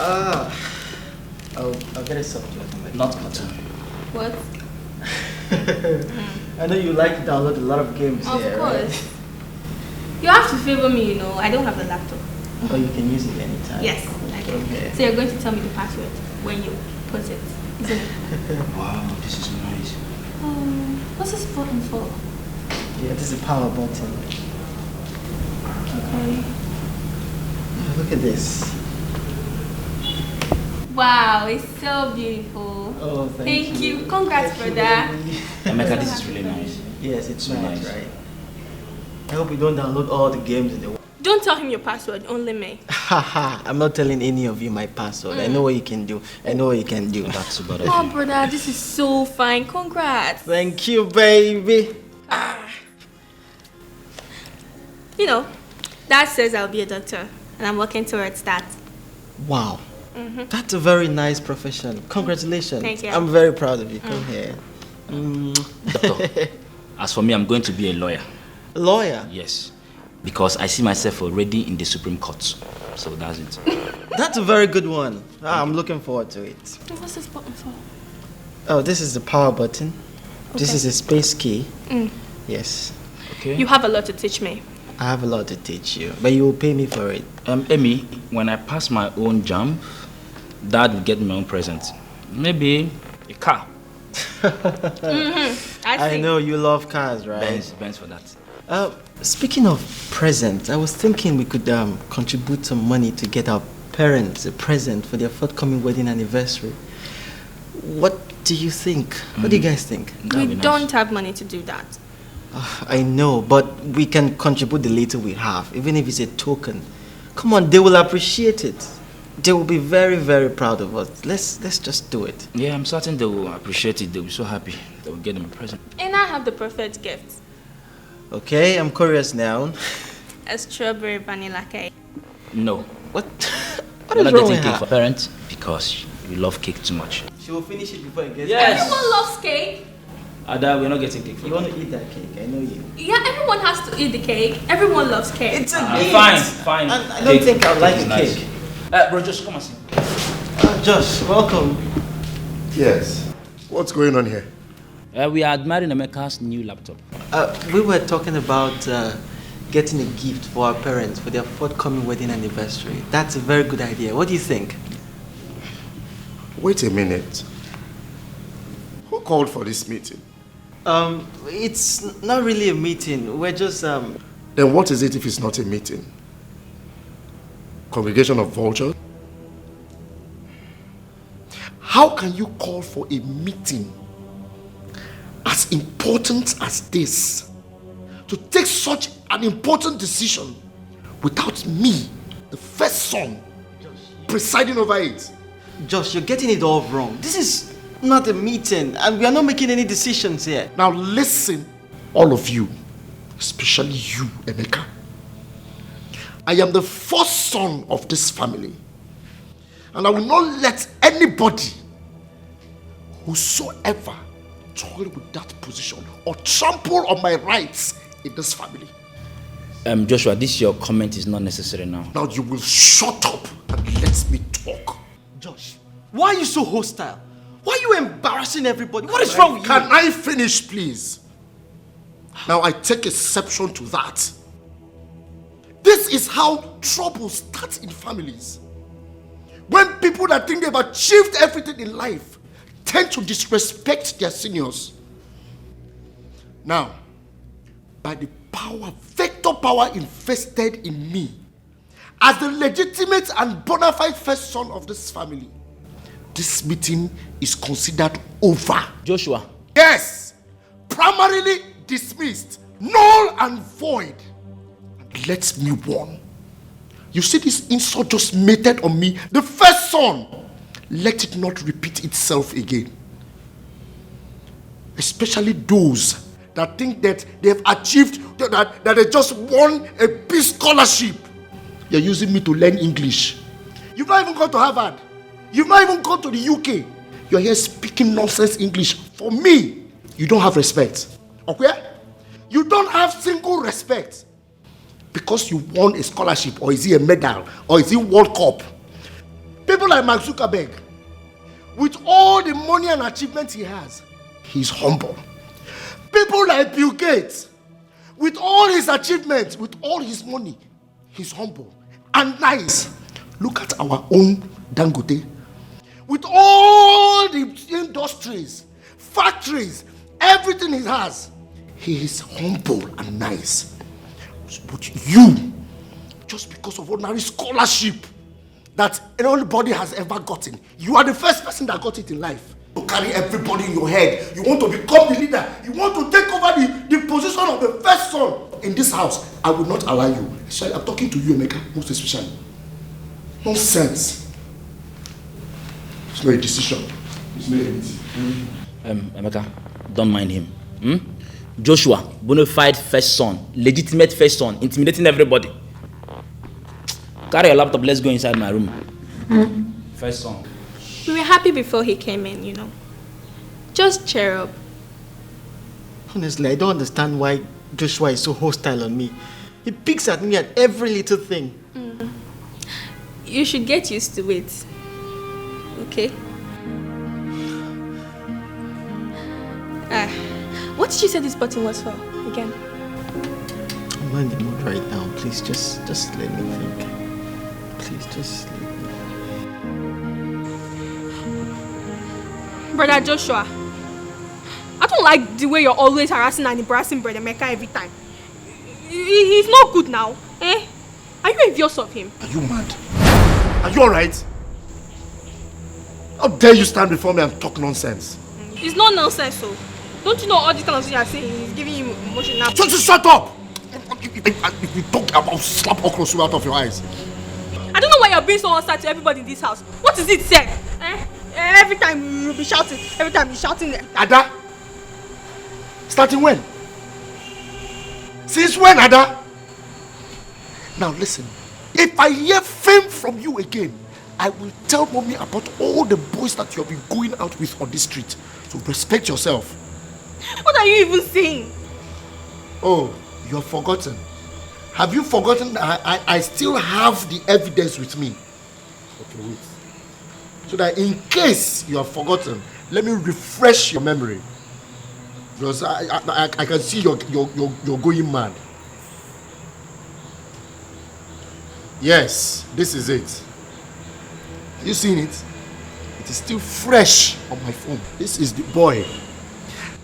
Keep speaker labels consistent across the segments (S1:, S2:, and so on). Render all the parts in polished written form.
S1: I'll get a subject.
S2: Not cartoon.
S3: What?
S1: I know you like to download a lot of games.
S3: Of
S1: here,
S3: course.
S1: Right?
S3: You have to favor me, you know. I don't have a laptop.
S1: Oh, you can use it anytime.
S3: Yes. Okay. So you're going to tell me the password when you put it, isn't it?
S2: Wow, this is nice.
S3: What's this button for?
S1: Yeah, this is a power button.
S3: Okay.
S1: Oh, look at this.
S3: Wow, it's so beautiful.
S1: Oh, thank you.
S3: Congrats, brother.
S2: Emeka, this is really nice.
S1: Yes, it's
S2: So
S1: nice,
S2: nice.
S1: right? I hope you don't download all the games in the world.
S3: Don't tell him your password, only me.
S1: Haha, I'm not telling any of you my password. I know what you can do. I know what you can do.
S2: That's about it.
S3: Oh, brother, this is so fine. Congrats.
S1: Thank you, baby.
S3: You know, Dad says I'll be a doctor, and I'm working towards that.
S1: Wow. That's a very nice profession. Congratulations.
S3: Thank you.
S1: I'm very proud of you. Come here.
S2: Doctor, as for me, I'm going to be a lawyer.
S1: Lawyer?
S2: Yes. Because I see myself already in the Supreme Court. So that's it.
S1: That's a very good one. I'm looking forward to it.
S3: What's this button for?
S1: Oh, this is the power button.
S3: Okay.
S1: This is a space key. Yes.
S2: Okay.
S3: You have a lot to teach me.
S1: I have a lot to teach you, but you will pay me for it.
S2: Amy, when I pass my own jam, Dad will get me my own present. Maybe a car.
S1: I know you love cars, right?
S2: Benz for that.
S1: Speaking of presents, I was thinking we could contribute some money to get our parents a present for their forthcoming wedding anniversary. What do you think? What do you guys think?
S3: We don't have money to do that.
S1: I know, but we can contribute the little we have, even if it's a token. Come on, they will appreciate it. They will be very, very proud of us. Let's just do it.
S2: Yeah, I'm certain they will appreciate it. They'll be so happy. They will get them a present.
S3: And I have the perfect gift.
S1: Okay, I'm curious now.
S3: A strawberry vanilla cake.
S2: No.
S1: What? What
S2: You're
S1: is
S2: not
S1: wrong
S2: getting
S1: with
S2: cake
S1: her?
S2: for parents because you love cake too much.
S1: She will finish it before it gets
S2: Yes.
S3: Everyone loves cake.
S2: Ada, we're not getting cake for
S1: You want to eat that cake? I know you.
S3: Yeah, everyone has to eat the cake. Everyone loves cake.
S1: It's a gift.
S2: Fine.
S1: And I don't think I like
S2: is
S1: a
S2: nice.
S1: cake.
S2: Bro, just come and see.
S1: Josh, welcome.
S4: Yes. What's going on here?
S2: We are admiring Emeka's new laptop.
S1: We were talking about getting a gift for our parents for their forthcoming wedding anniversary. That's a very good idea. What do you think?
S4: Wait a minute. Who called for this meeting?
S1: It's not really a meeting. We're just
S4: Then what is it if it's not a meeting? Congregation of vultures? How can you call for a meeting as important as this to take such an important decision without me, the first son, presiding over it?
S1: Josh, you're getting it all wrong. This is not a meeting, and we are not making any decisions here.
S4: Now listen, all of you, especially you, Emeka. I am the first son of this family, and I will not let anybody, whosoever, toil with that position or trample on my rights in this family.
S2: Joshua, your comment is not necessary now.
S4: Now you will shut up and let me talk.
S1: Josh, why are you so hostile? Why are you embarrassing everybody? What is wrong with you?
S4: Can I finish, please? Now I take exception to that. This is how trouble starts in families. When people that think they've achieved everything in life tend to disrespect their seniors. Now, by the power, vector power invested in me, as the legitimate and bona fide first son of this family, this meeting is considered over.
S2: Joshua.
S4: Yes, primarily dismissed, null and void. And let me warn. You see this insult just meted on me, the first son. Let it not repeat itself again. Especially those that think that they have achieved, that they just won a big scholarship. You're using me to learn English. You've not even gone to Harvard. You've not even gone to the UK. You're here speaking nonsense English. For me, you don't have respect. Okay? You don't have single respect. Because you won a scholarship, or is it a medal, or is it World Cup? People like Mark Zuckerberg, with all the money and achievements he has, he's humble. People like Bill Gates, with all his achievements, with all his money, he's humble and nice. Look at our own Dangote. With all the industries, factories, everything he has, he is humble and nice. But you, just because of ordinary scholarship that anybody has ever gotten, you are the first person that got it in life. You carry everybody in your head. You want to become the leader. You want to take over the position of the first son in this house. I will not allow you. I'm talking to you, Emeka, most especially. Nonsense. It's not a decision. It's not anything.
S2: Emeka, don't mind him. Joshua, bona fide first son, legitimate first son, intimidating everybody. Carry your laptop, let's go inside my room. First son.
S3: We were happy before he came in, you know. Just cheer up.
S1: Honestly, I don't understand why Joshua is so hostile on me. He picks at me at every little thing.
S3: You should get used to it. Okay? What did you say this button was for again?
S1: I'm not in the mood right now. Please, just let me think. Please, just let me.
S3: Brother Joshua, I don't like the way you're always harassing and embarrassing Brother Mecca every time. He's not good now, eh? Are you envious of him?
S4: Are you mad? Are you alright? How dare you stand before me and talk nonsense?
S3: It's not nonsense, so. Don't you know all these kind of things you're saying is giving you emotion now?
S4: Just shut up! If you talk about slap okra out of your eyes.
S3: I don't know why you're being so hostile to everybody in this house. What is it, sir? Every time you'll be shouting. Every time you're shouting.
S4: Ada? Starting when? Since when, Ada? Now listen. If I hear fame from you again, I will tell mommy about all the boys that you have been going out with on this street. So respect yourself.
S3: What are you even saying?
S4: Oh, you have forgotten. Have you forgotten that I still have the evidence with me? Okay, wait. So that in case you have forgotten, let me refresh your memory. Because I can see you're going mad. Yes, this is it. Have you seen it? It is still fresh on my phone. This is the boy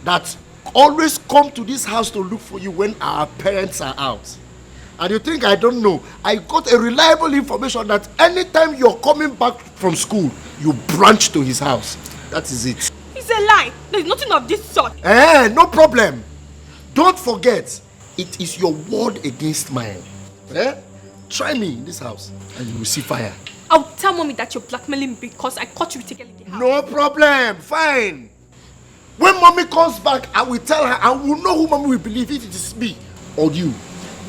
S4: that always come to this house to look for you when our parents are out. And you think I don't know? I got a reliable information that anytime you're coming back from school, you branch to his house. That is it.
S3: It's a lie. There's nothing of this sort.
S4: No problem. Don't forget, it is your word against mine. Try me in this house and you will see fire.
S3: I'll tell mommy that you're blackmailing me because I caught you together in the house.
S4: No problem. Fine. When mommy comes back, I will tell her. I will know who mommy will believe, if it is me or you.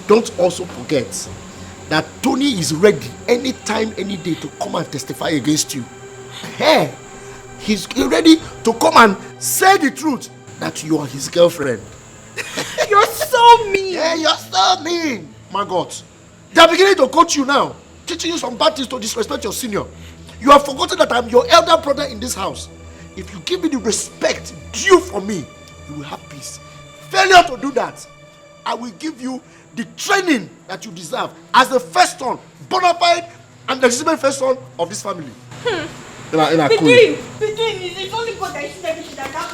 S4: Don't also forget that Tony is ready anytime, any day to come and testify against you. Hey, he's ready to come and say the truth that you are his girlfriend.
S3: You're so mean.
S4: Yeah, you're so mean. My God. They're beginning to coach you now, teaching you some bad things to disrespect your senior. You have forgotten that I'm your elder brother in this house. If you give me the respect due for me, you will have peace. Failure to do that, I will give you the training that you deserve as the first son, bona fide and legitimate first son of this family.
S3: Between, it's only God that is everything like that.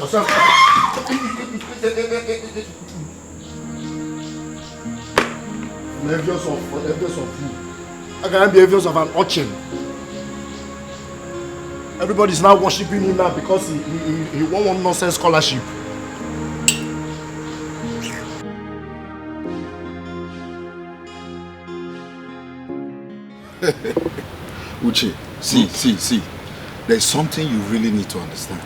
S4: Envious of you. How can I be envious of an urchin? Everybody's now worshiping him now because he won one nonsense scholarship.
S5: Uche, see. There's something you really need to understand.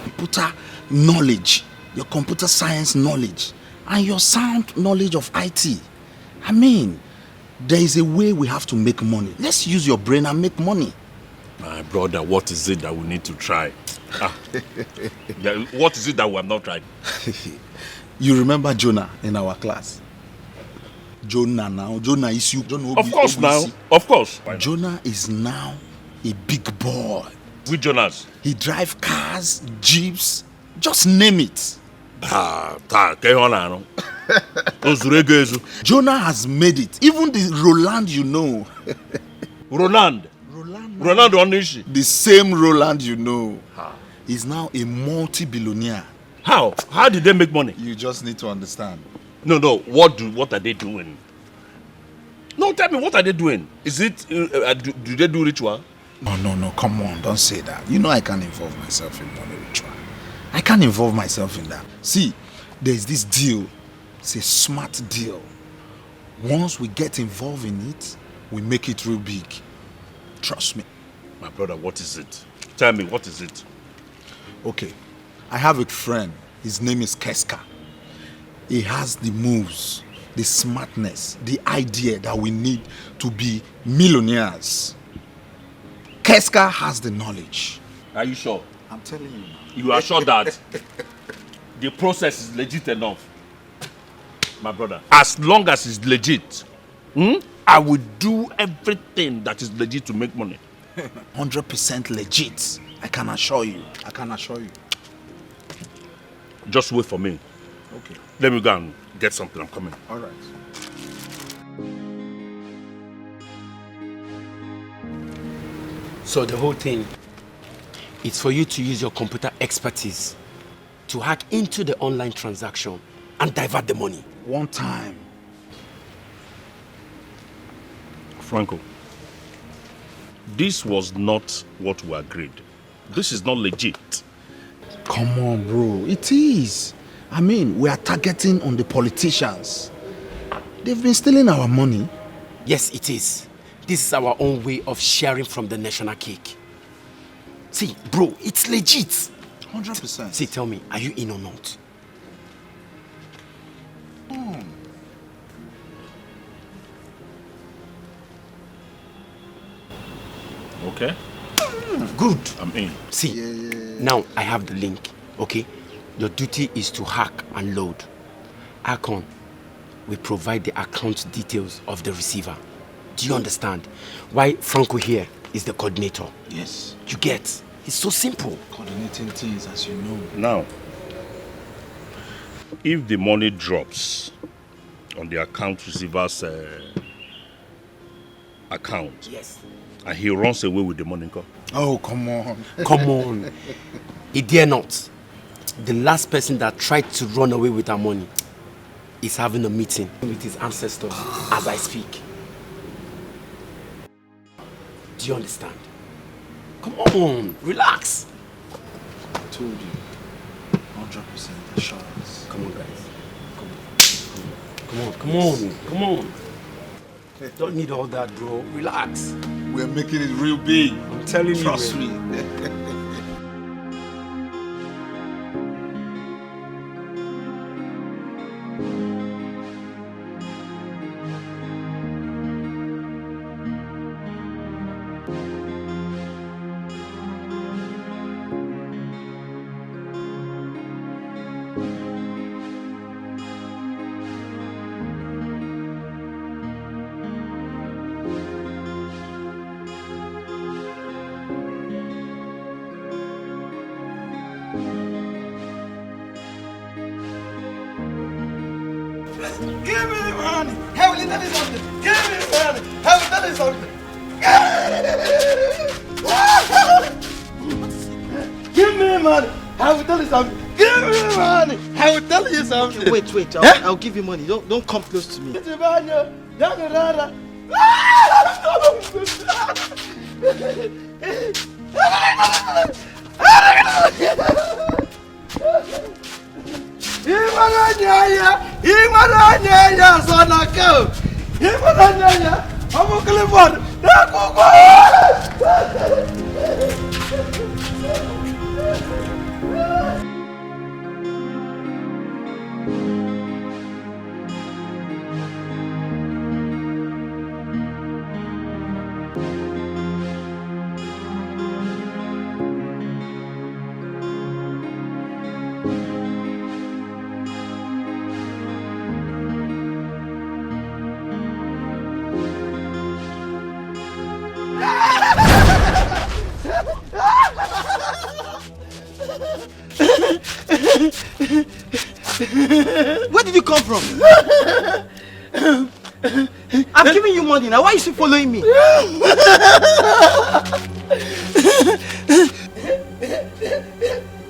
S5: Computer knowledge, your computer science knowledge, and your sound knowledge of IT. I mean, there is a way we have to make money. Let's use your brain and make money.
S6: My brother, what is it that we need to try? Yeah, what is it that we have not tried?
S5: You remember Jonah in our class? Jonah is you.
S6: Of course now. Of course.
S5: Jonah is now a big boy.
S6: With Jonas.
S5: He drive cars, jeeps, just name it. Jonah has made it. Even the Roland you know.
S6: Roland Onishi.
S5: The same Roland you know. He's now a multi-billionaire.
S6: How? How did they make money?
S5: You just need to understand.
S6: No. What are they doing? No, tell me, what are they doing? Is it, do they do ritual?
S5: No, come on, don't say that. You know I can't involve myself in money ritual. I can't involve myself in that. See, there's this deal. It's a smart deal. Once we get involved in it, we make it real big. Trust me.
S6: My brother, what is it? Tell me, what is it?
S5: Okay, I have a friend. His name is Keska. He has the moves, the smartness, the idea that we need to be millionaires. Keska has the knowledge.
S6: Are you sure?
S5: I'm telling you now.
S6: You are sure that the process is legit enough? My brother, as long as it's legit, I will do everything that is legit to make money.
S5: 100% legit. I can assure you.
S6: Just wait for me.
S5: Okay.
S6: Let me go and get something. I'm coming.
S5: All right.
S7: So the whole thing is for you to use your computer expertise to hack into the online transaction and divert the money.
S5: One time.
S6: Franco, this was not what we agreed. This is not legit.
S5: Come on, bro. It is. I mean, we are targeting on the politicians. They've been stealing our money.
S7: Yes, it is. This is our own way of sharing from the national cake. See, bro, it's legit.
S5: 100%.
S7: See, tell me, are you in or not?
S6: Okay?
S7: Good.
S6: I'm in.
S7: See, now I have the link, okay? Your duty is to hack and load. Akon, we provide the account details of the receiver. Do you understand? Why Franco here is the coordinator?
S5: Yes.
S7: You get? It's so simple.
S5: Coordinating things, as you know.
S6: Now, if the money drops on the account receiver's account,
S7: Yes.
S6: and he runs away with the money,
S5: Oh, come on.
S7: Come on. He dare not. The last person that tried to run away with our money is having a meeting with his ancestors as I speak. Do you understand? Come on, relax.
S5: I told you. 100% assurance.
S7: Come on, guys. Come on. Don't need all that, bro. Relax.
S5: We're making it real big.
S7: I'm telling you.
S5: Trust me.
S8: Give me the money. I will tell you something. Give me the money. I will tell you something. Give me the money. I will tell you something. Give me the money. I will tell you something.
S1: Wait. I'll give you money. Don't come close to me.
S8: Imaranyanya sonako. Imaranyanya. Amu kelipon. Aku
S1: money. Now why is she following me?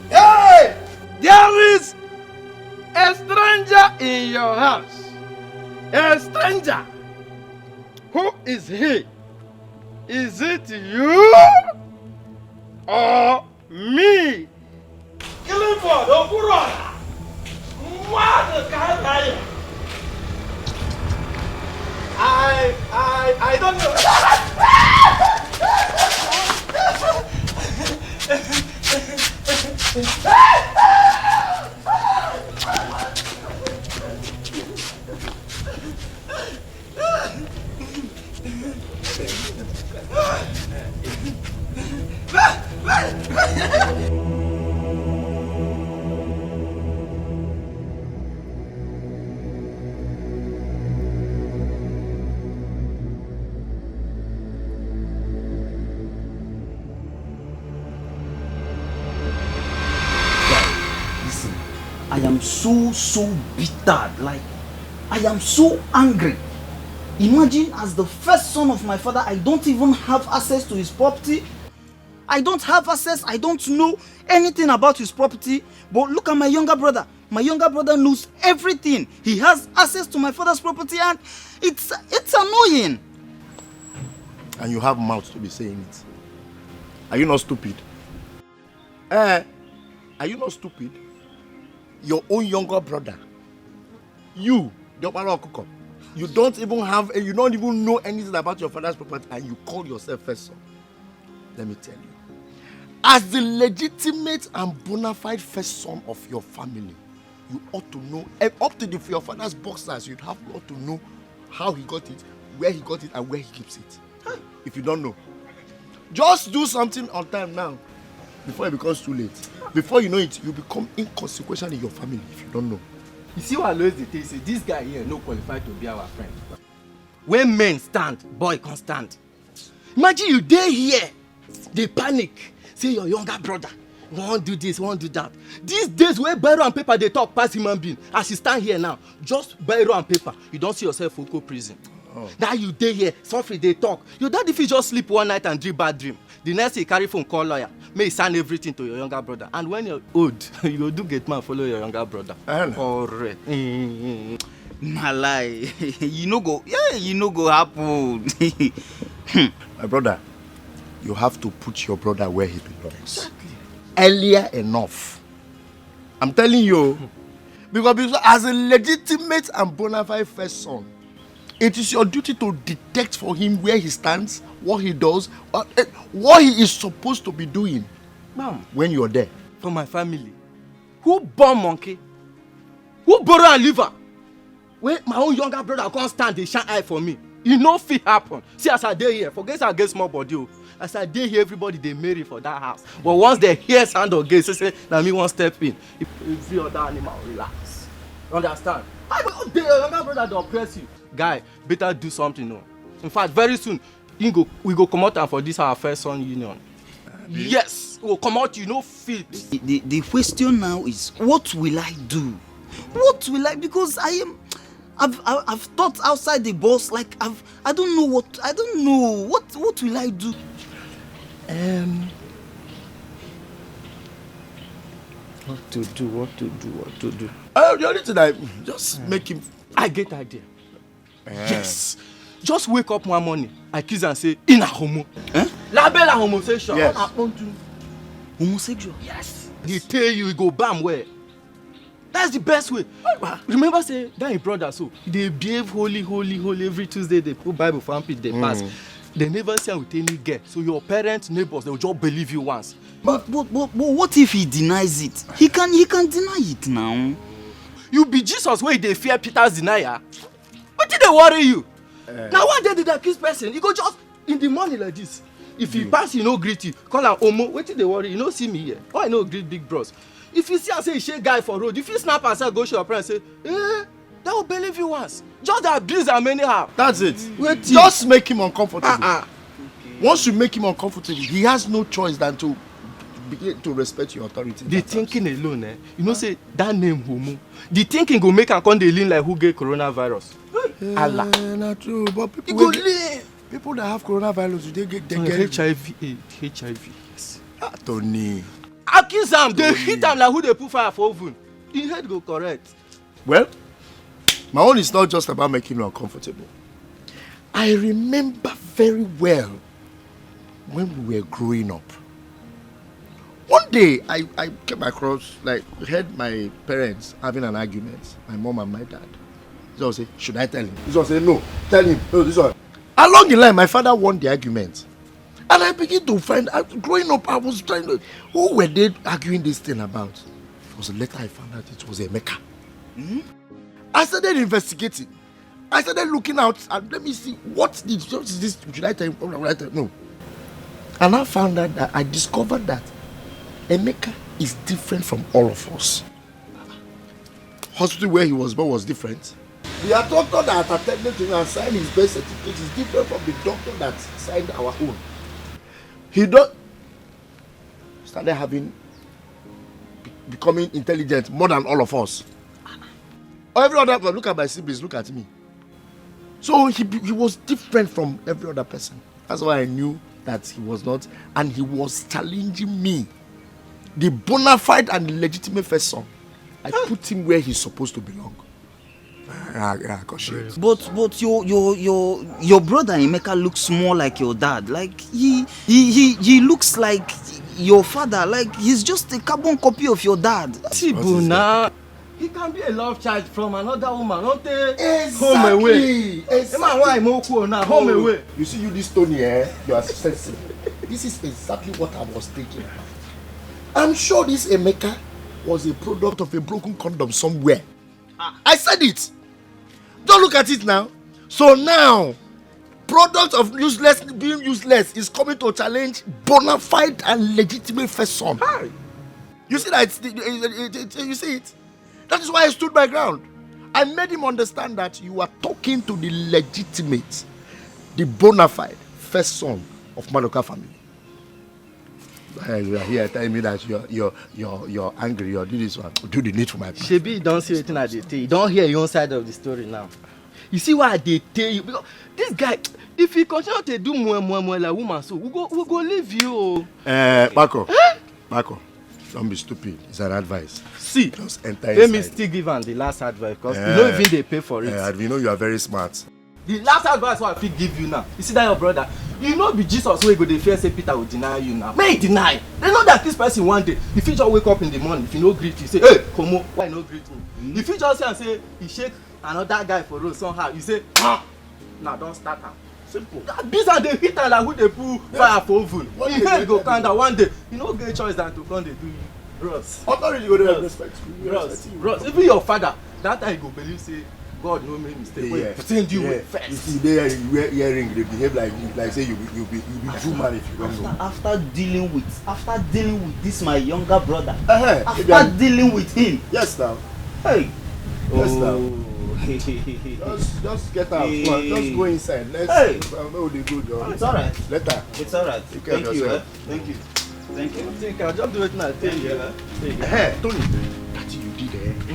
S8: Hey! There is a stranger in your house. A stranger. Who is he? Is it you or me? Clifford Okurona. What the I don't know.
S2: I am so bitter. Like, I am so angry. Imagine, as the first son of my father, I don't even have access to his property. I don't have access. I don't know anything about his property. But look at my younger brother. My younger brother knows everything. He has access to my father's property, and it's annoying.
S4: And you have mouth to be saying it. Are you not stupid? Are you not stupid? Your own younger brother. You, you don't even have, you don't even know anything about your father's property, and you call yourself first son. Let me tell you. As the legitimate and bona fide first son of your family, you ought to know, up to your father's boxers, you'd have ought to know how he got it, where he got it, and where he keeps it. If you don't know, just do something on time now, before it becomes too late. Before you know it, you become inconsequential in your family if you don't know.
S8: You see what Lois they say, this guy here no qualified to be our friend. When men stand, boy can't stand. Imagine you dey here, they panic, say your younger brother won't do this, won't do that. These days where biro and paper they talk past human being, as you stand here now, just biro and paper, you don't see yourself for prison. Oh. Now you dey here, suffer they talk. Your daddy fit just sleep one night and dream bad dream. The next day you carry phone call lawyer, may he sign everything to your younger brother. And when you're old, you go do get man follow your younger brother. Correct.
S2: Na lie. You no go happen.
S4: My brother, you have to put your brother where he belongs. Exactly. Earlier enough. I'm telling you, because as a legitimate and bona fide first son, it is your duty to detect for him where he stands, what he does, what he is supposed to be doing.
S8: Ma'am,
S4: when you're there.
S8: For my family, who born monkey? Who borrow and liver? When my own younger brother can't stand, they shine eye for me. You know fit happen. See, as I dey here, forget I get small body. As I dey here, everybody they marry for that house. But once they hear sound or gate, say, now me one step in. If you see other animal, relax. Understand? I go there, your younger brother to oppress you. Guy, better do something, no. In fact, very soon, we go come out and for this our first son union. Yes, we will come out, you know, fit.
S2: The question now is, what will I do? What will I? Because I've thought outside the box. Like I don't know what will I do?
S8: What to do?
S4: The only thing just make him.
S8: I get idea. Yes. Just wake up one morning, accuse and say, in a homo. Label a homosexual.
S4: Yes.
S8: What happened to
S2: homosexual?
S8: Yes. They tell you go bam where. That's the best way. Remember say that your brother so they behave holy every Tuesday. They put Bible for page they pass. They never say with any girl. So your parents, neighbors, they will just believe you once.
S2: But what if he denies it? He can deny it now.
S8: You be Jesus where they fear Peter's denier. What did they worry you? Now one day did accuse person, you go just in the morning like this. If he pass, you no greet you. Call am Omo. What did they worry? You no see me here. Why no greet big bros? If you see and say you shake guy for road, if you snap and say go show your friend say, they will believe you once. Just abuse am anyhow.
S4: That's it. Just make him uncomfortable. Once you make him uncomfortable, he has no choice than to begin to respect your authority.
S8: The thinking alone, you know, say that name Homo. The thinking go make am come dey lean like who get coronavirus. Allah.
S4: Not true, but
S8: You go live.
S4: people that have coronavirus, they get
S8: HIV, HIV, yes.
S4: Tony.
S8: Accuse them, they hit them like who they put fire for oven. The head go correct.
S4: Well, my own is not just about making you uncomfortable. I remember very well when we were growing up. One day, I came across, heard my parents having an argument, my mom and my dad. This one say, should I tell him? This one say, no, tell him. No, this one. Along the line, my father won the argument. And I began to find out, growing up, I was trying to, who were they arguing this thing about? It was later I found out it was Emeka. Mm-hmm. I started investigating. I started looking out and let me see what is this? Should I tell him? No. And I found out that I discovered that Emeka is different from all of us. Hospital where he was born was different. The doctor that attended to him and signed his birth certificate is different from the doctor that signed our own. He started becoming intelligent more than all of us. Every other person, look at my siblings, look at me. So he was different from every other person. That's why I knew that he was not, and he was challenging me. The bona fide and legitimate first son. I put him where he's supposed to belong.
S9: But your brother Emeka looks more like your dad. Like he looks like your father. Like he's just a carbon copy of your dad.
S8: Tibuna. He can be a love child from another woman, not
S4: exactly.
S8: Home away. Home away.
S4: You see, this Tony, you are sensitive. This is exactly what I was thinking about. I'm sure this Emeka was a product of a broken condom somewhere. I said it. Don't look at it now. So now, product of being useless is coming to challenge bona fide and legitimate first son. You see that? You see it? That is why I stood my ground. I made him understand that you are talking to the legitimate, the bona fide first son of Madoka family. You are here telling me that you're angry. You're doing this one. Do the need for my people.
S8: Shebi, you don't see anything I tell you. You don't hear your own side of the story now. You see why they tell you? Because this guy, if he continue to do more like woman, so we go leave you.
S4: Marco, don't be stupid. It's an advice.
S8: See,
S4: just enter inside.
S8: Let me still give him the last advice because you know even they pay for it.
S4: We know you are very smart.
S8: The last advice what I fit give you now. You see that your brother, you know be Jesus wey go dey fear say Peter will deny you now. May he deny. They know that this person one day, if he just wake up in the morning, if he no greet you, say, hey, Komo, why no greet me? If he just say and say he shake another guy for road somehow, you say, now don't start am. Simple. These are the hitter like who they put fire for oven. He head go calm down one day. You no get choice than to come dey do you. Ross.
S4: Authority go dey respect you.
S8: Ross, even your father, that time he go believe say God no make mistake. When pretend you with first.
S4: You see, they wear earring, they behave like say you be true man if you don't know.
S9: After dealing with this my younger brother. After dealing with him.
S4: Yes now.
S9: Hey.
S4: Yes now. Just get out. Just go inside. Let's know the good.
S9: It's alright.
S4: Later.
S9: It's alright. Thank you.
S8: Thank you.
S9: Thank you.
S8: Think I'll just do it now. Thank you.
S4: Hey, Tony, that you did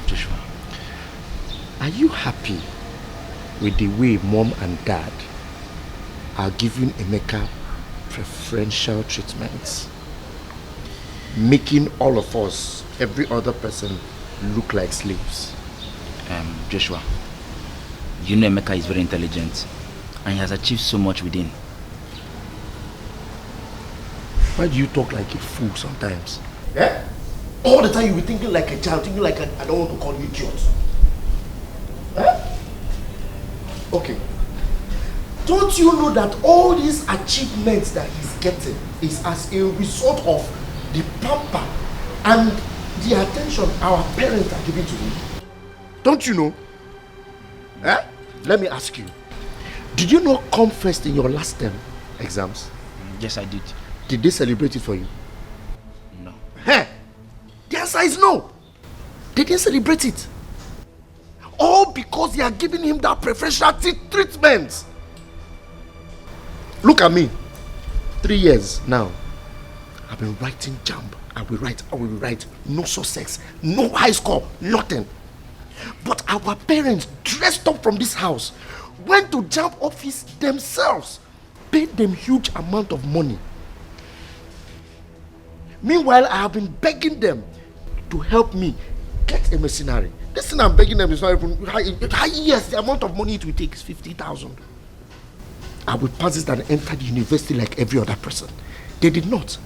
S4: Joshua, are you happy with the way mom and dad are giving Emeka preferential treatments, making all of us, every other person, look like slaves?
S2: Joshua, you know Emeka is very intelligent and he has achieved so much within.
S4: Why do you talk like a fool sometimes? Yeah? All the time you be thinking like a child, thinking like I don't want to call you idiot. Eh? Okay. Don't you know that all these achievements that he's getting is as a result of the pamper and the attention our parents are giving to him? Don't you know? Eh? Let me ask you. Did you not come first in your last term exams?
S2: Yes, I did.
S4: Did they celebrate it for you?
S2: No.
S4: Hey, the answer is no. They didn't celebrate it. All because they are giving him that preferential treatment. Look at me. 3 years now. I've been writing jump. I will write. No success, no high score, nothing. But our parents dressed up from this house, went to jump office themselves, paid them huge amount of money. Meanwhile, I have been begging them to help me get a mercenary. This thing I'm begging them is not even high. Yes, the amount of money it will take is 50,000. I will pass it and enter the university like every other person. They did not.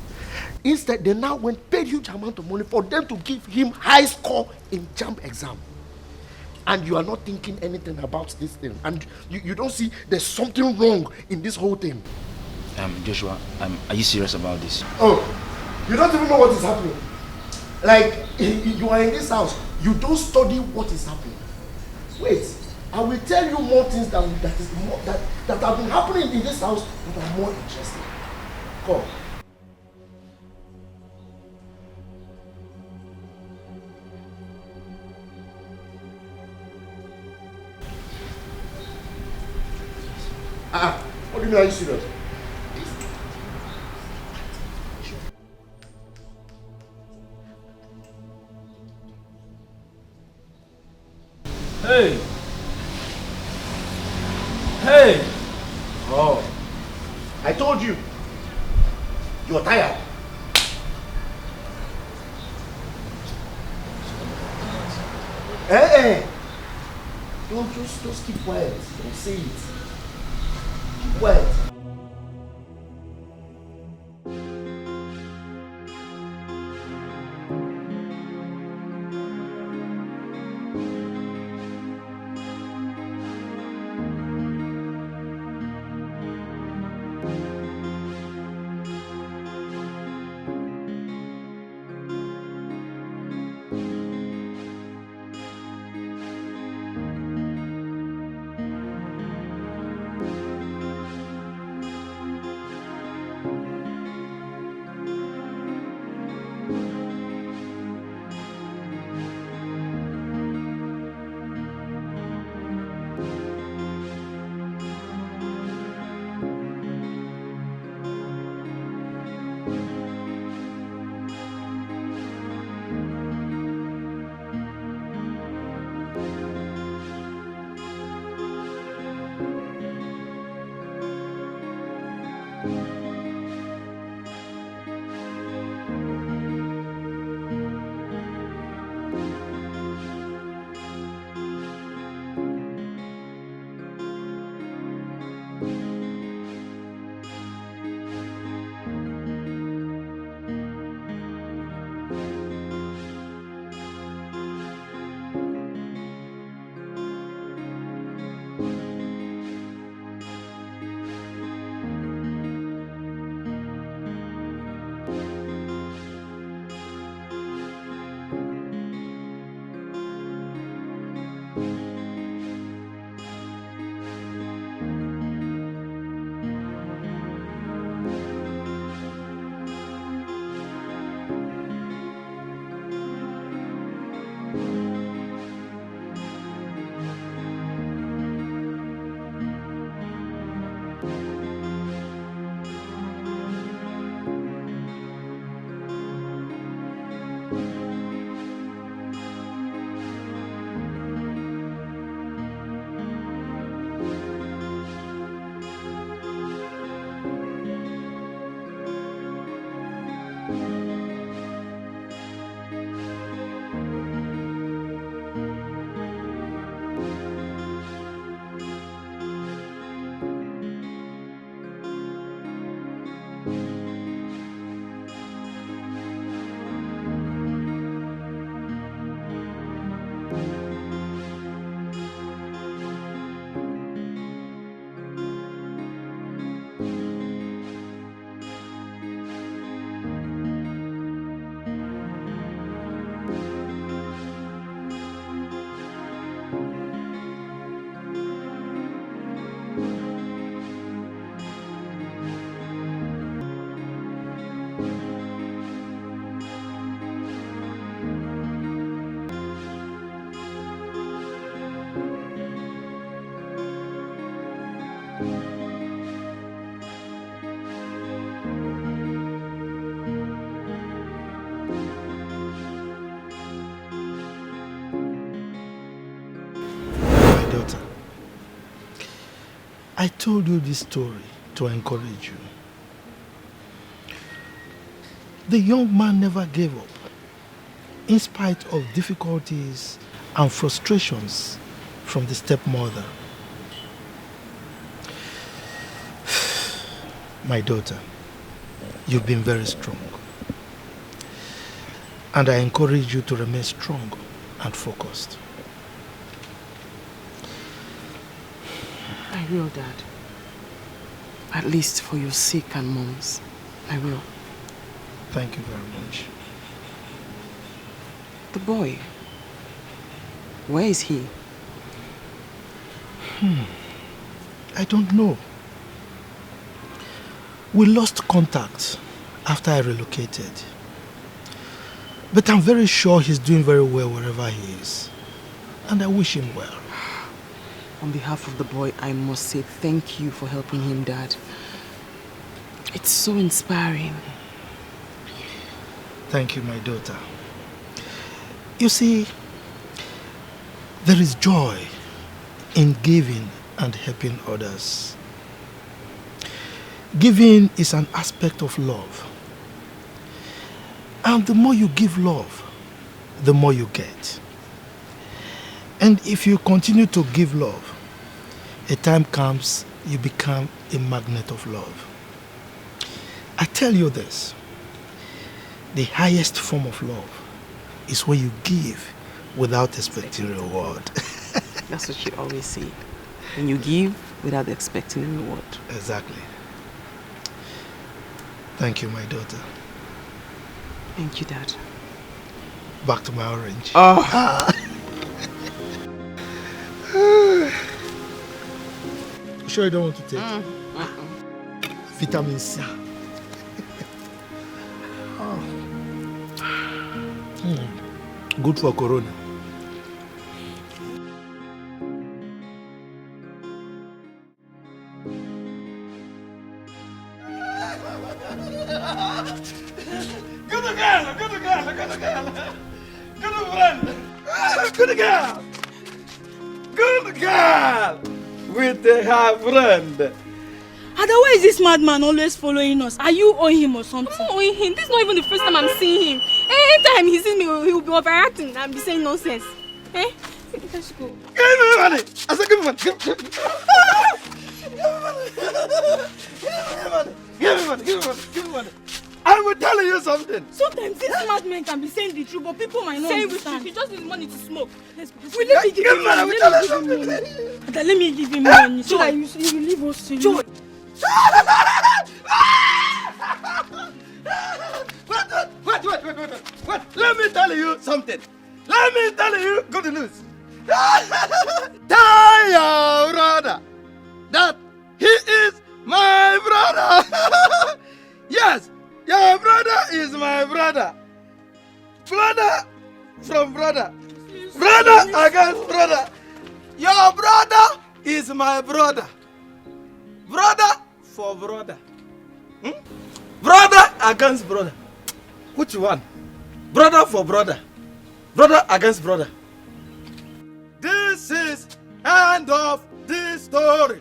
S4: Instead, they now paid huge amount of money for them to give him high score in JAMB exam. And you are not thinking anything about this thing. And you don't see there's something wrong in this whole thing.
S2: Joshua, are you serious about this?
S4: Oh, you don't even know what is happening. Like, you are in this house, you don't study what is happening. Wait, I will tell you more things that have been happening in this house that are more interesting. Come. What do you mean, are you serious?
S8: Hey! Hey!
S4: Oh, I told you. You're tired. Hey! Don't keep quiet. Don't say it. Keep quiet.
S10: daughter, I told you this story to encourage you. The young man never gave up, in spite of difficulties and frustrations from the stepmother. My daughter, you've been very strong. And I encourage you to remain strong and focused.
S11: I will, Dad. At least for your sake and Mom's. I will.
S10: Thank you very much.
S11: The boy. Where is he?
S10: I don't know. We lost contact after I relocated. But I'm very sure he's doing very well wherever he is. And I wish him well.
S11: On behalf of the boy, I must say thank you for helping him, Dad. It's so inspiring.
S10: Thank you, my daughter. You see, there is joy in giving and helping others. Giving is an aspect of love. And the more you give love, the more you get. And if you continue to give love, a time comes you become a magnet of love. I tell you this, the highest form of love is when you give without expecting reward.
S11: That's what you always say. When you give without expecting a reward.
S10: Exactly. Thank you, my daughter.
S11: Thank you, Dad.
S10: Back to my orange.
S11: Oh.
S10: You sure you don't want to take vitamin C? Good for corona.
S8: Good girl, good girl, good girl. Good friend. Good girl. Good girl. With her friend.
S12: Ada, why is this madman always following us? Are you owing him or something?
S3: I'm not owing him. This is not even the first time I'm seeing him. Anytime he sees me, he will be overacting and be saying nonsense. Eh? Let's go.
S8: Give me money. I said give me money. Give me money. Give me money. I will tell you something.
S12: Sometimes this madman can be saying the truth, but people might not understand.
S3: He just needs money to smoke. Let's go.
S12: Wait, let me give him money. Let me give him money. So that you will leave us to you.
S8: Wait. Let me tell you something. Let me tell you good news. Tell your brother that he is my brother. Yes, your brother is my brother. Brother from brother. Brother against brother. Your brother is my brother. Brother for brother. Brother against brother. Which one? Brother for brother. Brother against brother. This is end of this story.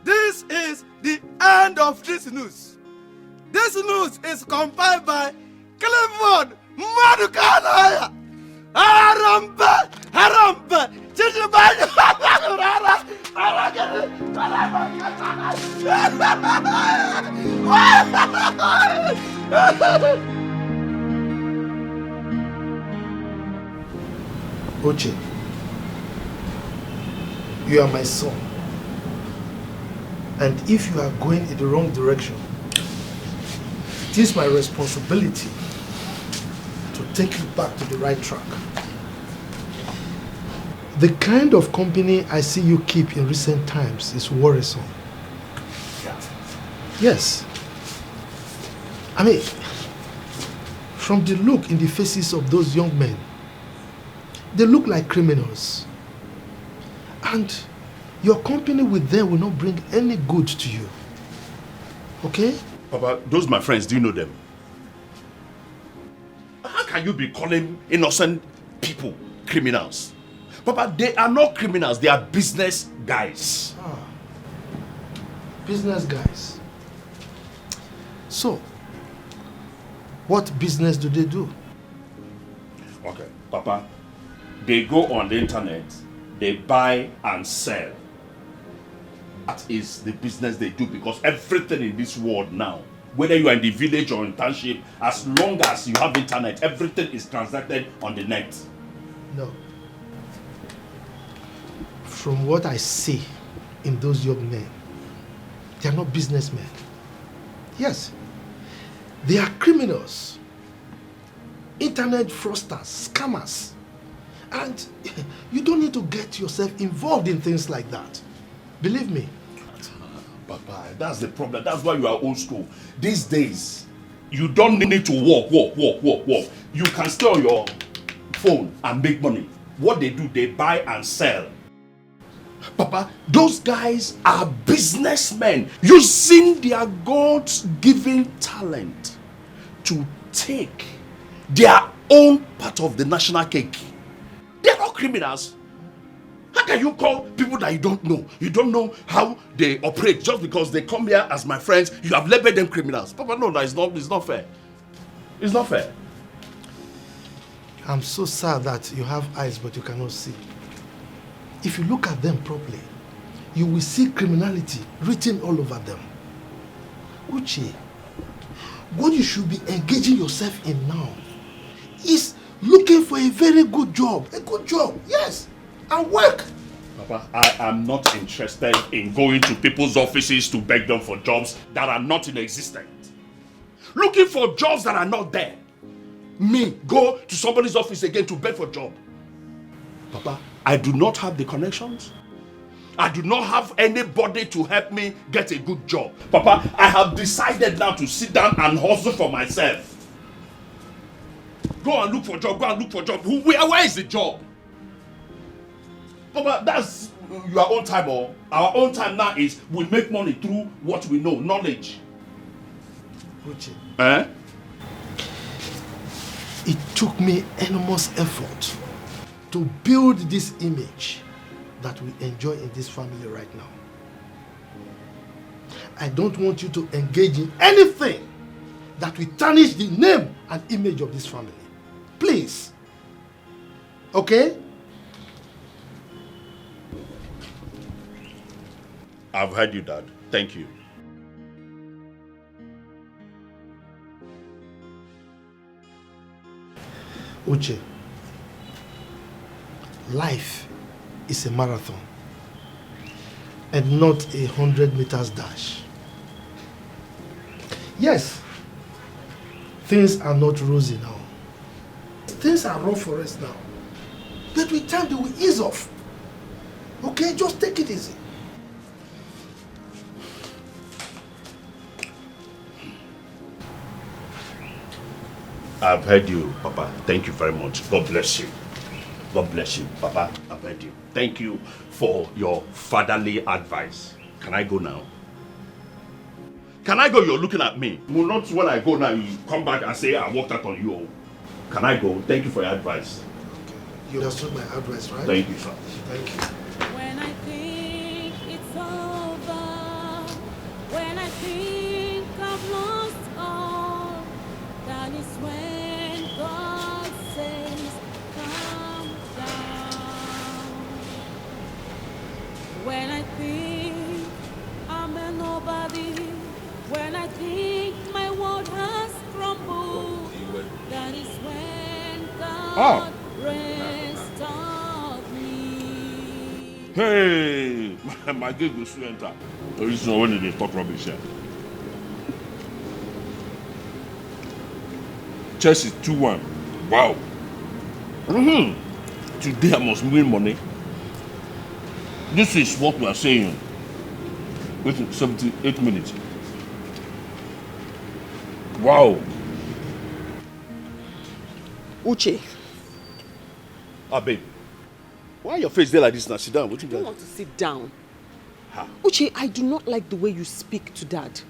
S8: This is the end of this news. This news is compiled by Clifford Madukanaya. Harambe, Chichibanyo,
S10: Oche, you are my son. And if you are going in the wrong direction, it is my responsibility to take you back to the right track. The kind of company I see you keep in recent times is worrisome. Yes. I mean, from the look in the faces of those young men, they look like criminals. And your company with them will not bring any good to you. Okay?
S6: Papa, those my friends, do you know them? How can you be calling innocent people criminals? Papa, they are not criminals. They are business guys.
S10: Business guys. So, what business do they do?
S6: Okay, Papa, they go on the internet, they buy and sell. That is the business they do, because everything in this world now, whether you are in the village or in township, as long as you have internet, everything is transacted on the net.
S10: No. From what I see in those young men, they are not businessmen. Yes, they are criminals, internet fraudsters, scammers. And you don't need to get yourself involved in things like that. Believe me.
S6: Papa, that's the problem. That's why you are old school. These days, you don't need to walk. You can stay on your phone and make money. What they do, they buy and sell. Papa, those guys are businessmen using their God-given talent to take their own part of the national cake. They're not criminals. How can you call people that you don't know? You don't know how they operate just because they come here as my friends. You have labeled them criminals. Papa, no, it's not fair. It's not fair.
S10: I'm so sad that you have eyes but you cannot see. If you look at them properly, you will see criminality written all over them. Uche, what you should be engaging yourself in now is looking for a very good job. A good job, yes, and work.
S6: Papa, I am not interested in going to people's offices to beg them for jobs that are not in existence. Looking for jobs that are not there. Me, go to somebody's office again to beg for a job. Papa, I do not have the connections. I do not have anybody to help me get a good job. Papa, I have decided now to sit down and hustle for myself. Go and look for a job, Where is the job? Papa, that's your own time. Or our own time now is we make money through what we know, knowledge.
S10: Uche. It took me enormous effort to build this image that we enjoy in this family right now. I don't want you to engage in anything that will tarnish the name and image of this family. Please. Okay?
S6: I've heard you, Dad. Thank you.
S10: Uche, life is a marathon and not a 100 meters dash. Yes, things are not rosy now. Things are rough for us now. But with time they will ease off. Okay, just take it easy.
S6: I've heard you, Papa. Thank you very much. God bless you. God bless you, Papa. I've heard you. Thank you for your fatherly advice. Can I go now? Can I go? You're looking at me. Well, not when I go now, you come back and say I walked out on you. Can I go? Thank you for your advice.
S10: Okay. You understood my advice, right?
S6: Thank you, sir.
S10: Thank you.
S13: When I think it's over, when I think I've lost all, that is when God says, calm down. When I think I'm a nobody, when I think my world has crumbled, that is when God restored me.
S6: Hey, my gig will soon enter. The reason when they talk rubbish here. Chelsea 2-1. Wow. Today I must win money. This is what we are saying. Wait 78 minutes. Wow.
S11: Uche.
S6: Babe. Why your face there like this now? Sit down. What you
S11: I don't
S6: got?
S11: want to sit down.
S6: Ha.
S11: Uche, I do not like the way you speak to Dad.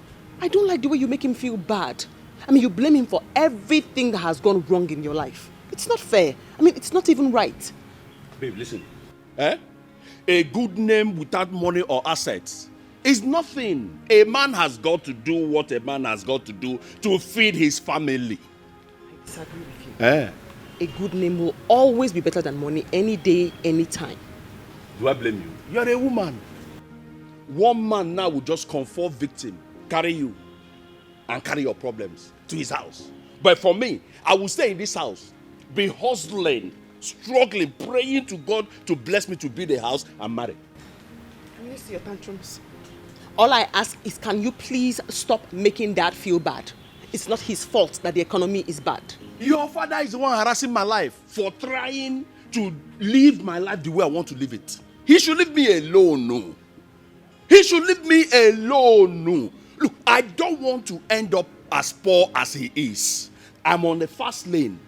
S11: I don't like the way you make him feel bad. I mean, you blame him for everything that has gone wrong in your life. It's not fair. I mean, it's not even right.
S6: Babe, listen. Eh? A good name without money or assets is nothing. A man has got to do what a man has got to do to feed his family.
S11: I disagree with you.
S6: Eh?
S11: A good name will always be better than money any day, any time.
S6: Do I blame you? You're a woman. One man now will just comfort victim, carry you, and carry your problems to his house. But for me, I will stay in this house, be hustling, struggling, praying to God to bless me to build a house and marry.
S11: Can you see your tantrums? All I ask is, can you please stop making Dad feel bad? It's not his fault that the economy is bad.
S6: Your father is the one harassing my life for trying to live my life the way I want to live it. He should leave me alone, no. He should leave me alone, no. Look, I don't want to end up as poor as he is. I'm on the fast lane.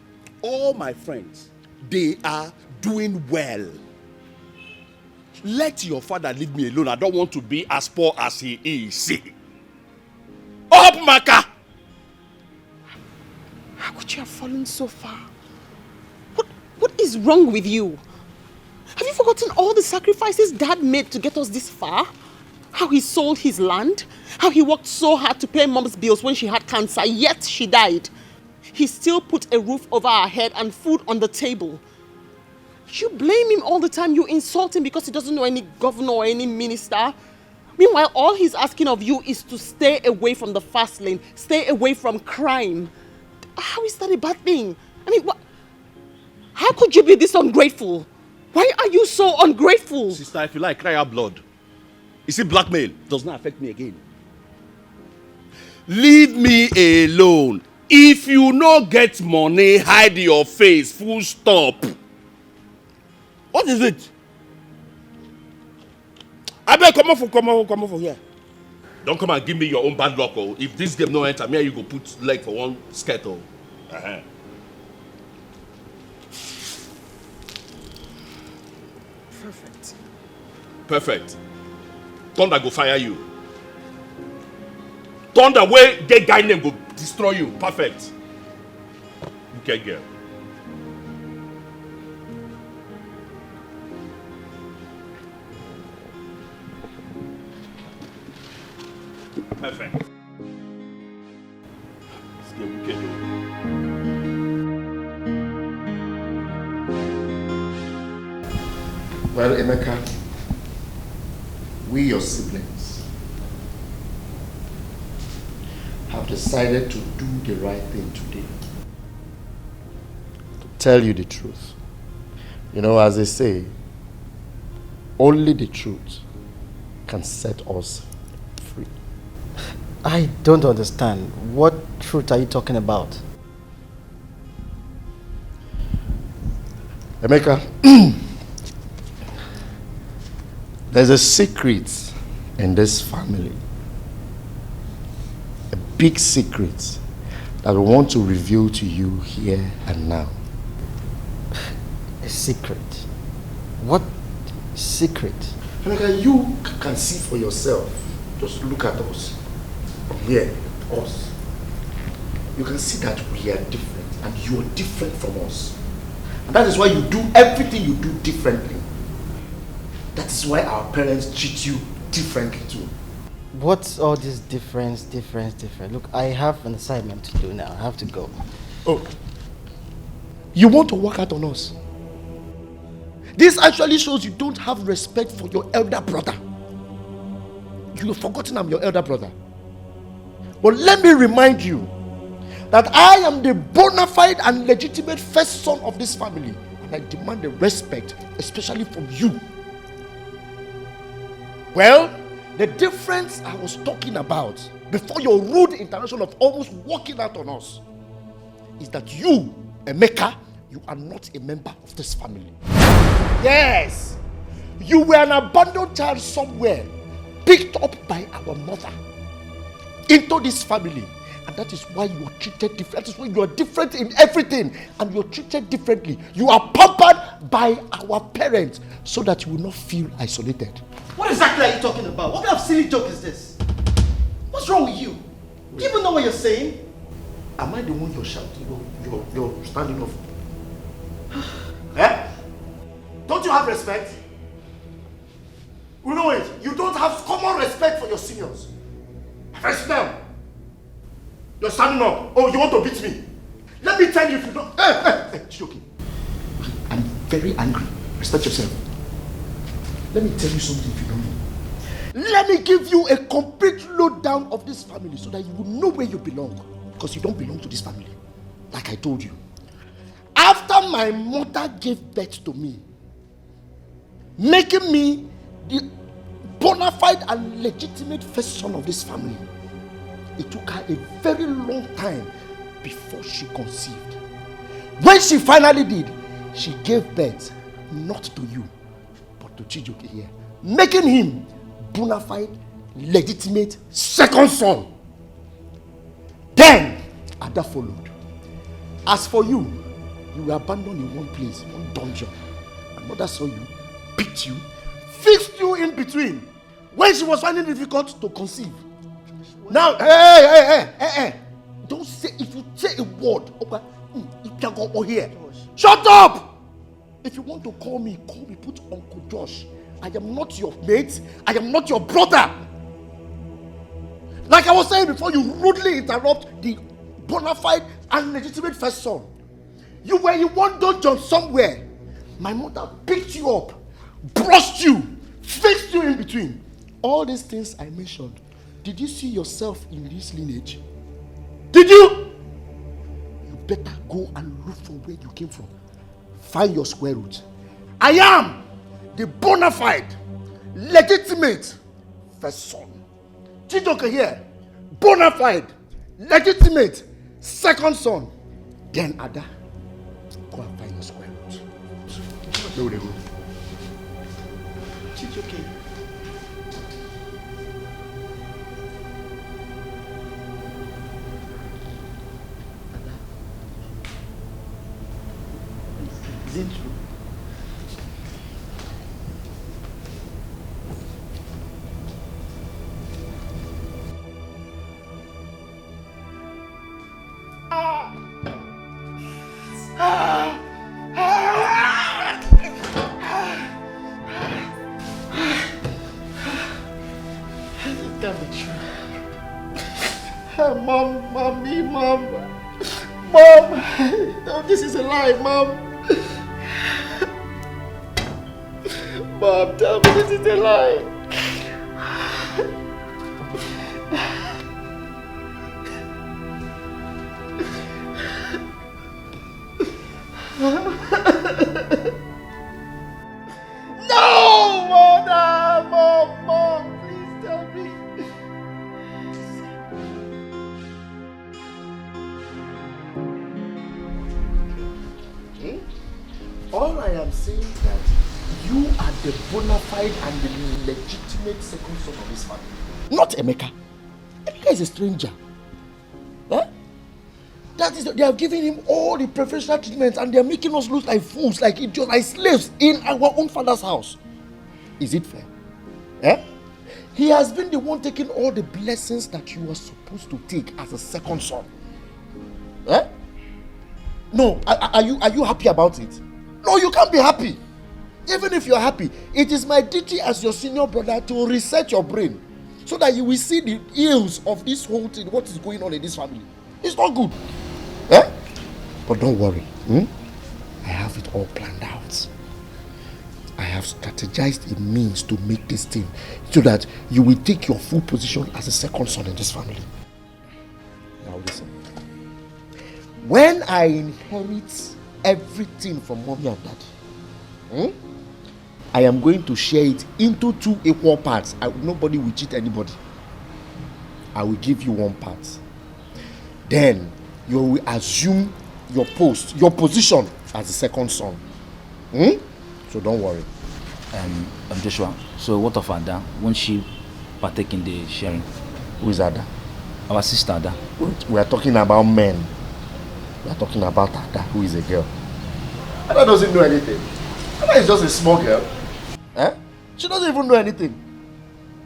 S6: All my friends, they are doing well. Let your father leave me alone. I don't want to be as poor as he is. Up, Maka!
S11: How could you have fallen so far? What is wrong with you? Have you forgotten all the sacrifices Dad made to get us this far? How he sold his land? How he worked so hard to pay Mom's bills when she had cancer, yet she died. He still put a roof over our head and food on the table. You blame him all the time. You insult him because he doesn't know any governor or any minister. Meanwhile, all he's asking of you is to stay away from the fast lane, stay away from crime. How is that a bad thing? I mean, how could you be this ungrateful? Why are you so ungrateful?
S6: Sister, if you like, cry out blood. You see, blackmail does not affect me again. Leave me alone. If you no get money, hide your face. Full stop. What is it? I better come on for here. Don't come and give me your own bad luck. Oh. If this game no enter, me you go put leg for one skirt. Oh. Perfect. Thunder go fire you. Thunder way get guy name go destroy you. Perfect. Okay, girl. Perfect. Let's get wicked.
S4: Well, Emeka, we, your siblings, have decided to do the right thing today. To tell you the truth. You know, as they say, only the truth can set us free.
S1: I don't understand. What truth are you talking about?
S4: Emeka, there's a secret in this family. A big secret that we want to reveal to you here and now.
S1: A secret? What secret?
S4: Emeka, you can see for yourself. Just look at us. Here, us. You can see that we are different and you are different from us. And that is why you do everything you do differently. That is why our parents treat you differently too.
S1: What's all this difference? Look, I have an assignment to do now. I have to go.
S4: Oh. You want to work out on us? This actually shows you don't have respect for your elder brother. You've forgotten I'm your elder brother. But let me remind you that I am the bona fide and legitimate first son of this family. And I demand the respect, especially from you. Well, the difference I was talking about before your rude intervention of almost walking out on us is that you, Emeka, you are not a member of this family. Yes, you were an abandoned child somewhere, picked up by our mother into this family, and that is why you are treated different. That is why you are different in everything, and you are treated differently. You are pampered by our parents so that you will not feel isolated.
S1: What exactly are you talking about? What kind of silly joke is this? What's wrong with you? Do you even know what you're saying?
S4: Am I the one you're shouting? You're standing off? Eh? Don't you have respect? You know it. You don't have common respect for your seniors. First down. You're standing up. Oh, you want to beat me? Let me tell you if you don't. Hey, Chidoke. I'm very angry. Respect yourself. Let me tell you something if you don't know. Let me give you a complete lowdown of this family so that you will know where you belong. Because you don't belong to this family. Like I told you. After my mother gave birth to me, making me the bona fide and legitimate first son of this family, it took her a very long time before she conceived. When she finally did, she gave birth not to you, but to Chijoke here, making him bona fide, legitimate second son. Then Ada followed. As for you, you were abandoned in one place, one dungeon. My mother saw you, beat you, fixed you in between when she was finding it difficult to conceive. Now, hey, don't say, if you say a word, you can go over here. Shut up! If you want to call me, put Uncle Josh. I am not your mate, I am not your brother. Like I was saying before, you rudely interrupt the bona fide and legitimate first son. You were in one dungeon somewhere. My mother picked you up, brushed you, fixed you in between. All these things I mentioned, did you see yourself in this lineage? Did you? You better go and look for where you came from. Find your square root. I am the bona fide, legitimate first son. Chijoke here, bona fide, legitimate second son. Then Ada, go and find your square root. No, they go. Chijoke. Is it true? It can't be true. Mom. No, this is a lie, Mom. Mom, tell me this is a lie. No, Mom, please tell me. All I am saying is that you are the bona fide and the legitimate second son of this family. Not Emeka. Emeka is a stranger. Huh? That is, they are giving him all the preferential treatment and they are making us look like fools, like idiots, like slaves in our own father's house. Is it fair? Eh? He has been the one taking all the blessings that you are supposed to take as a second son. Eh? No, are you happy about it? No, you can't be happy. Even if you're happy, it is my duty as your senior brother to reset your brain so that you will see the ills of this whole thing, what is going on in this family. It's not good. Eh? But don't worry. I have it all planned out. I have strategized a means to make this thing so that you will take your full position as a second son in this family. Now listen. When I inherit everything from mommy and daddy, I am going to share it into 2 equal parts. Nobody will cheat anybody. I will give you 1 part. Then you will assume your position as the second son. So don't worry.
S2: Joshua, so what of Ada? Won't she partake in the sharing?
S4: Who is Ada?
S2: Our sister Ada.
S4: We are talking about men. We are talking about Ada, who is a girl. Ada doesn't know anything. Ada is just a small girl. She doesn't even know anything.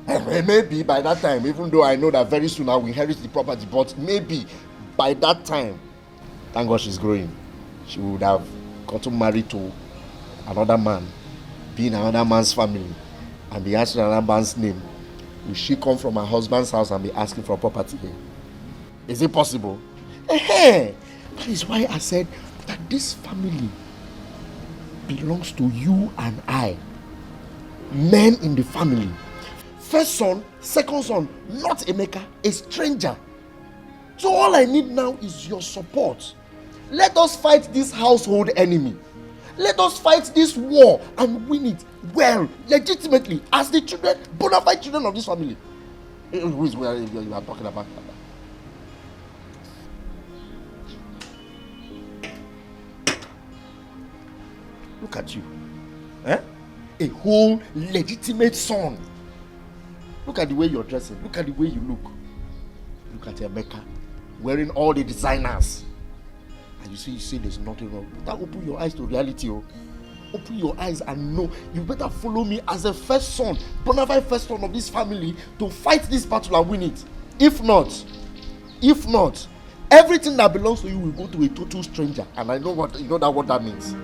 S4: Maybe by that time, even though I know that very soon I will inherit the property, but maybe by that time, thank God she's growing, she would have gotten married to another man, be in another man's family, and be answering another man's name, will she come from her husband's house and be asking for property here? Is it possible? That is why I said that this family belongs to you and I. Men in the family. First son, second son, not Emeka, a stranger. So all I need now is your support. Let us fight this household enemy. Let us fight this war and win it well, legitimately, as the children, bona fide children of this family. Who is where you are talking about? Look at you. A whole legitimate son. Look at the way you're dressing. Look at the way you look. Look at Emeka wearing all the designers. And you say there's nothing wrong. You better open your eyes to reality. Open your eyes and know. You better follow me as a first son, bona fide first son of this family, to fight this battle and win it. If not, everything that belongs to you will go to a total stranger. And I know what that means.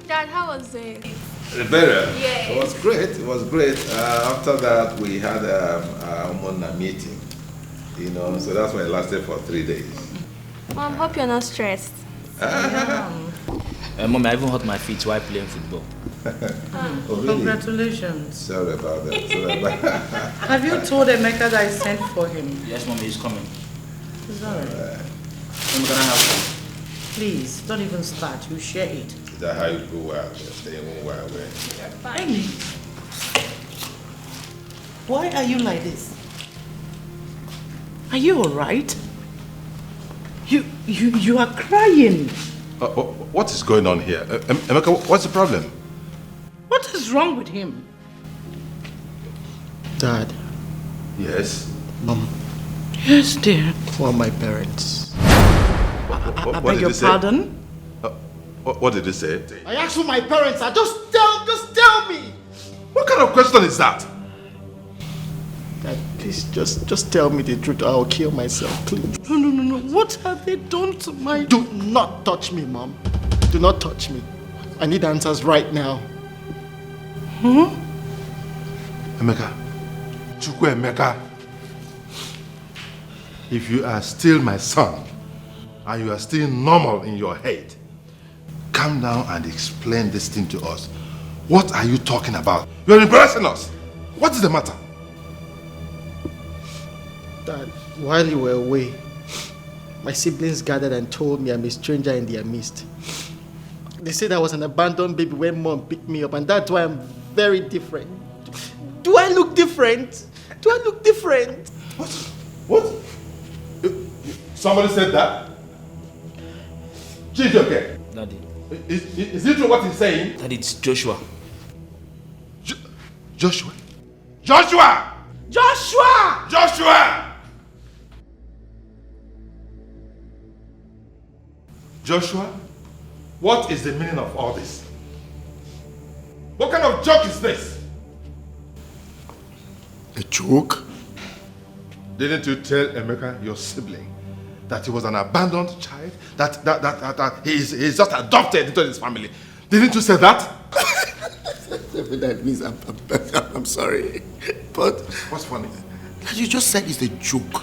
S3: Dad, how was it?
S14: Better.
S3: Yeah.
S14: It was great. It was great. After that, we had a meeting. So that's when it lasted for 3 days.
S3: Mom, hope you're not stressed.
S2: Mom, I even hurt my feet while playing football.
S14: Oh, really?
S15: Congratulations.
S14: Sorry about that.
S15: Have you told Emeka that I sent for him?
S2: Yes, Mom, he's coming.
S15: It's alright.
S2: Mom, can I have some?
S15: Please, don't even start. You share it.
S14: Is that how you go out? Stay in one way.
S15: Amy, why are you like this? Are you alright? You are crying.
S14: What is going on here? Emeka, what's the problem?
S15: What is wrong with him?
S1: Dad.
S14: Yes?
S1: Mom.
S15: Yes, dear.
S1: Who are my parents?
S15: I beg your pardon?
S14: What did he say?
S4: I asked who my parents are. Just tell me.
S14: What kind of question is that?
S1: Dad, please just tell me the truth or I'll kill myself, please.
S15: No. What have they done to my...
S1: Do not touch me, Mom. Do not touch me. I need answers right now.
S14: Emeka. Chukwu Emeka. If you are still my son and you are still normal in your head, calm down and explain this thing to us. What are you talking about? You're embarrassing us. What is the matter?
S1: Dad, while you were away, my siblings gathered and told me I'm a stranger in their midst. They said I was an abandoned baby when Mom picked me up, and that's why I'm very different. Do I look different?
S14: What? Somebody said that? Chijoke.
S2: Daddy.
S14: Is it true what he's saying?
S2: Daddy, it's Joshua.
S14: Joshua? Joshua, what is the meaning of all this? What kind of joke is this?
S4: A joke?
S14: Didn't you tell Emeka, your sibling, that he was an abandoned child? That he is just adopted into his family? Didn't you say that?
S4: Whatever that means, I'm sorry. But...
S14: What's funny?
S4: You just said it's a joke.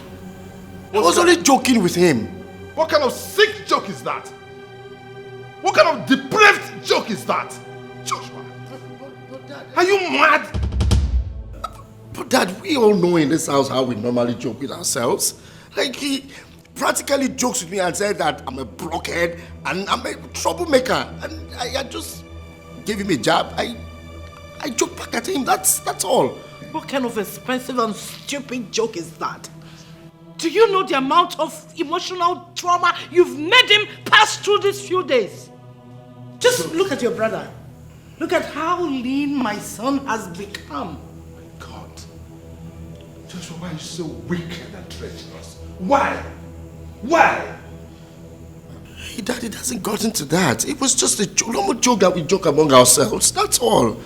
S4: I was only joking with him.
S14: What kind of sick joke is that? What kind of depraved joke is that? Joshua, are you mad?
S4: But Dad, we all know in this house how we normally joke with ourselves. Like, he practically jokes with me and said that I'm a blockhead and I'm a troublemaker. And I just gave him a jab. I joked back at him, that's all.
S15: What kind of expensive and stupid joke is that? Do you know the amount of emotional trauma you've made him pass through these few days? Just look at your brother. Look at how lean my son has become.
S14: My God. Joshua, why are you so wicked and treacherous? Why? Why?
S4: Hey, Dad, it hasn't gotten to that. It was just a normal joke that we joke among ourselves, that's all.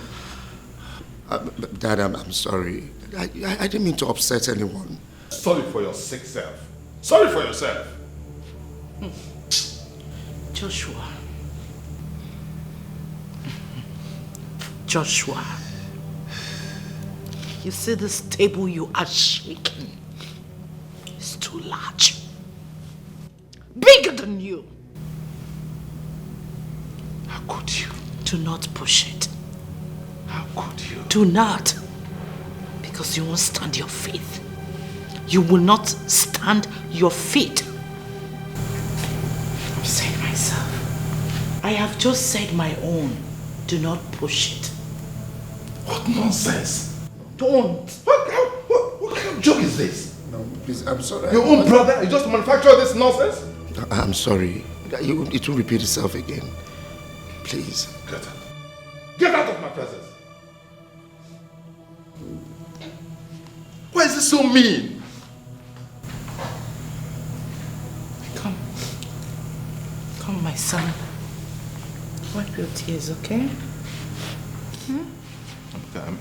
S4: Dad, I'm sorry. I didn't mean to upset anyone.
S14: Sorry for your sick self. Sorry for yourself.
S15: Joshua. Joshua. You see this table you are shaking? It's too large. Bigger than you.
S14: How could you?
S15: Do not push it.
S14: How could you?
S15: Do not. Because you won't stand your faith. You will not stand your feet. I'm saying myself. I have just said my own. Do not push it.
S14: What nonsense?
S15: Don't.
S14: What kind of joke is this?
S4: No, please, I'm sorry.
S14: Your own brother? You just manufacture this nonsense?
S4: I'm sorry. It will repeat itself again. Please.
S14: Get out. Get out of my presence. Why is this so mean?
S15: Come, my son. Wipe your tears, okay?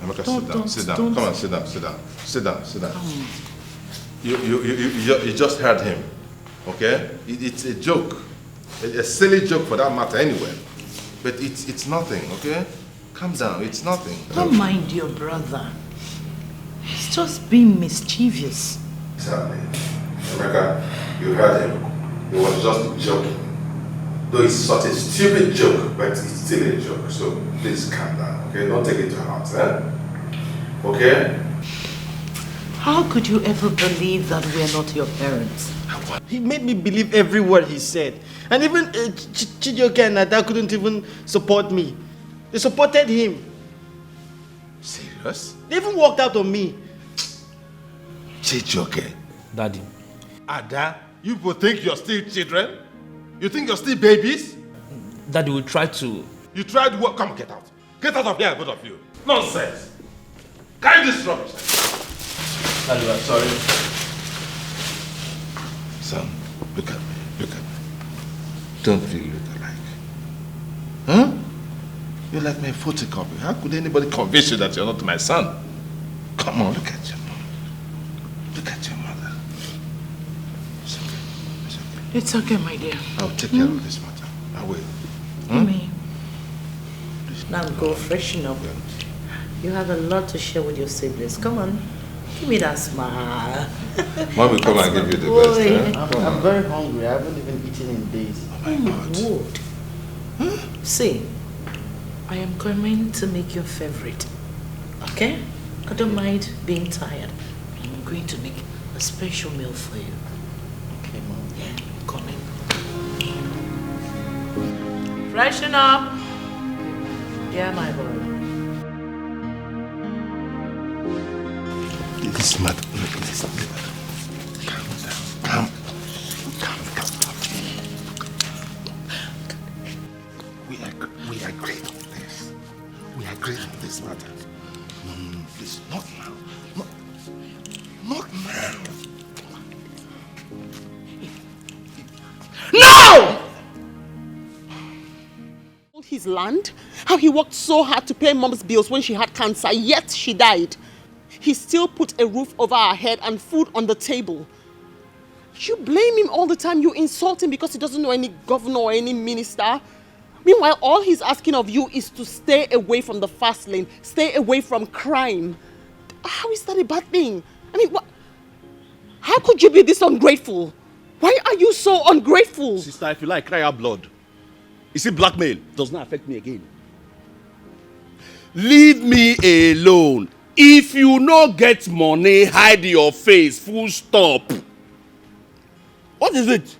S14: Okay, sit down. Come on, sit down. You just heard him, okay? It's a joke, a silly joke for that matter anyway. But it's nothing, okay? Calm down, it's nothing.
S15: Don't mind your brother. He's just being mischievous.
S14: Exactly. Emeka, you heard him. He was just joking. Though it's such a stupid joke, but it's still a joke. So please calm down, okay? Don't take it to heart, eh? Okay?
S15: How could you ever believe that we are not your parents?
S1: He made me believe every word he said. And even Chijioke and Ada couldn't even support me. They supported him.
S14: Serious?
S1: They even walked out on me.
S14: Chijioke.
S2: Daddy.
S14: Ada, you people think you're still children? You think you're still babies?
S2: Daddy will try to...
S14: You tried what? Come, get out. Get out of here, both of you. Nonsense. Carry this rubbish.
S2: Daddy, I'm sorry.
S14: Son, look at me. Don't really look alike. Huh? You're like my photocopy. How could anybody convince you that you're not my son? Come on, look at your mom. Look at your mother. It's okay.
S15: It's okay, my dear.
S14: I'll take care of this matter. I will.
S15: Me. Now go freshen up. You have a lot to share with your siblings. Come on. Give me that smile.
S14: Mom will come and give you the best. Eh?
S1: I'm very hungry. I haven't even eaten in days.
S14: Oh my God.
S15: Huh? See, I am coming to make your favorite. Okay? I don't mind being tired. I'm going to make a special meal for you.
S1: Okay, Mom.
S15: Yeah, coming. Freshen up. Yeah, my boy.
S14: This matter. Calm down. Calm down. We agreed on this. We agreed on this matter. No, please, not now. Not now.
S11: No! His land, how he worked so hard to pay mom's bills when she had cancer, yet she died. He still put a roof over our head and food on the table. You blame him all the time. You insult him because he doesn't know any governor or any minister. Meanwhile, all he's asking of you is to stay away from the fast lane, stay away from crime. How is that a bad thing? I mean, what? How could you be this ungrateful? Why are you so ungrateful?
S6: Sister, if you like, cry out blood. You see, blackmail does not affect me again. Leave me alone. If you no get money, hide your face. Full stop. What is it?